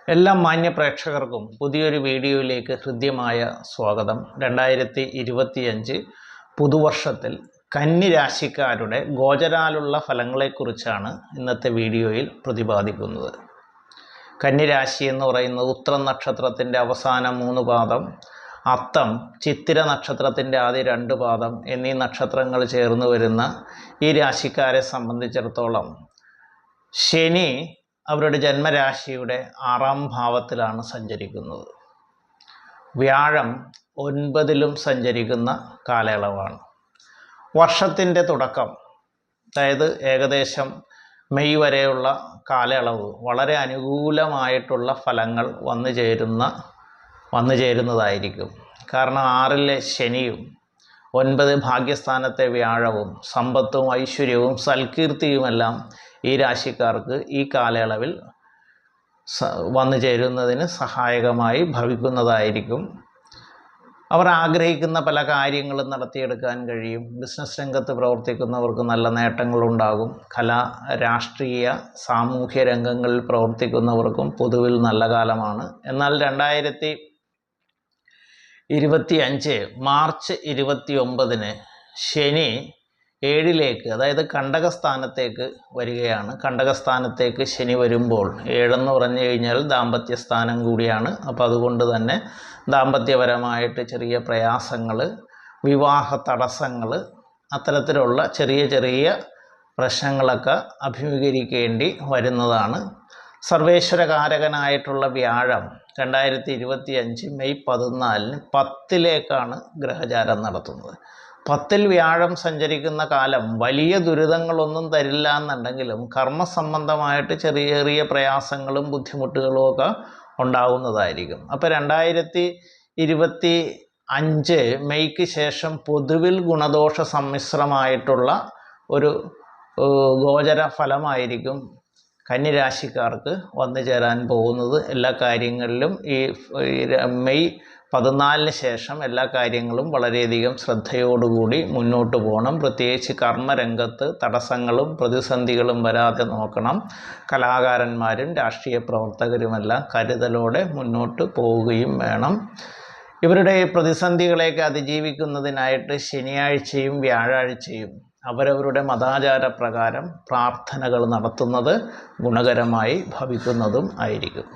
എല്ലാ മാന്യ പ്രേക്ഷകർക്കും പുതിയൊരു വീഡിയോയിലേക്ക് ഹൃദ്യമായ സ്വാഗതം. 2025 പുതുവർഷത്തിൽ കന്നി രാശിക്കാരുടെ ഗോചരാലുള്ള ഫലങ്ങളെക്കുറിച്ചാണ് ഇന്നത്തെ വീഡിയോയിൽ പ്രതിപാദിക്കുന്നത്. കന്നി രാശി എന്ന് പറയുന്നത് ഉത്രം നക്ഷത്രത്തിൻ്റെ അവസാന 3 പാദം, അത്തം, ചിത്തിര നക്ഷത്രത്തിൻ്റെ ആദ്യ 2 പാദം എന്നീ നക്ഷത്രങ്ങൾ ചേർന്ന് വരുന്ന ഈ രാശിക്കാരെ സംബന്ധിച്ചിടത്തോളം ശനി അവരുടെ ജന്മരാശിയുടെ 6ാം ഭാവത്തിലാണ് സഞ്ചരിക്കുന്നത്. വ്യാഴം 9ലും സഞ്ചരിക്കുന്ന കാലയളവാണ്. വർഷത്തിൻ്റെ തുടക്കം, അതായത് ഏകദേശം മെയ് വരെയുള്ള കാലയളവ് വളരെ അനുകൂലമായിട്ടുള്ള ഫലങ്ങൾ വന്നു ചേരുന്നതായിരിക്കും. കാരണം 6ലെ ശനിയും 9 ഭാഗ്യസ്ഥാനത്തെ വ്യാഴവും സമ്പത്തും ഐശ്വര്യവും സൽകീർത്തിയുമെല്ലാം ഈ രാശിക്കാർക്ക് ഈ കാലയളവിൽ വന്നു ചേരുന്നതിന് സഹായകമായി ഭവിക്കുന്നതായിരിക്കും. അവർ ആഗ്രഹിക്കുന്ന പല കാര്യങ്ങളും നടത്തിയെടുക്കാൻ കഴിയും. ബിസിനസ് രംഗത്ത് പ്രവർത്തിക്കുന്നവർക്ക് നല്ല നേട്ടങ്ങളുണ്ടാകും. കലാ, രാഷ്ട്രീയ, സാമൂഹ്യ രംഗങ്ങളിൽ പ്രവർത്തിക്കുന്നവർക്കും പൊതുവിൽ നല്ല കാലമാണ്. എന്നാൽ 2025 മാർച്ച് 29 ശനി 7ലേക്ക്, അതായത് കണ്ടകസ്ഥാനത്തേക്ക് വരികയാണ്. കണ്ടകസ്ഥാനത്തേക്ക് ശനി വരുമ്പോൾ 7 എന്ന് പറഞ്ഞു കഴിഞ്ഞാൽ ദാമ്പത്യ സ്ഥാനം കൂടിയാണ്. അപ്പോൾ അതുകൊണ്ട് തന്നെ ദാമ്പത്യപരമായിട്ട് ചെറിയ പ്രയാസങ്ങൾ, വിവാഹ തടസ്സങ്ങൾ, അത്തരത്തിലുള്ള ചെറിയ പ്രശ്നങ്ങളൊക്കെ അഭിമുഖീകരിക്കേണ്ടി വരുന്നതാണ്. സർവേശ്വരകാരകനായിട്ടുള്ള വ്യാഴം 2025 മെയ് 14 10ലേക്കാണ് ഗ്രഹചാരം നടത്തുന്നത്. 10ൽ വ്യാഴം സഞ്ചരിക്കുന്ന കാലം വലിയ ദുരിതങ്ങളൊന്നും തരില്ല എന്നുണ്ടെങ്കിലും കർമ്മസംബന്ധമായിട്ട് ചെറിയ പ്രയാസങ്ങളും ബുദ്ധിമുട്ടുകളും ഒക്കെ ഉണ്ടാവുന്നതായിരിക്കും. അപ്പോൾ 2025 മെയ്ക്ക് ശേഷം പൊതുവിൽ ഗുണദോഷ സമ്മിശ്രമായിട്ടുള്ള ഒരു ഗോചര ഫലമായിരിക്കും കന്നിരാശിക്കാർക്ക് വന്നു ചേരാൻ പോകുന്നത്. എല്ലാ കാര്യങ്ങളിലും ഈ മെയ് 14 ശേഷം എല്ലാ കാര്യങ്ങളും വളരെയധികം ശ്രദ്ധയോടുകൂടി മുന്നോട്ട് പോകണം. പ്രത്യേകിച്ച് കർമ്മരംഗത്ത് തടസ്സങ്ങളും പ്രതിസന്ധികളും വരാതെ നോക്കണം. കലാകാരന്മാരും രാഷ്ട്രീയ പ്രവർത്തകരുമെല്ലാം കരുതലോടെ മുന്നോട്ട് പോവുകയും വേണം. ഇവരുടെ പ്രതിസന്ധികളെയൊക്കെ അതിജീവിക്കുന്നതിനായിട്ട് ശനിയാഴ്ചയും വ്യാഴാഴ്ചയും അവരവരുടെ മതാചാര പ്രകാരം പ്രാർത്ഥനകൾ നടത്തുന്നത് ഗുണകരമായി ഭവിക്കുന്നതും ആയിരിക്കും.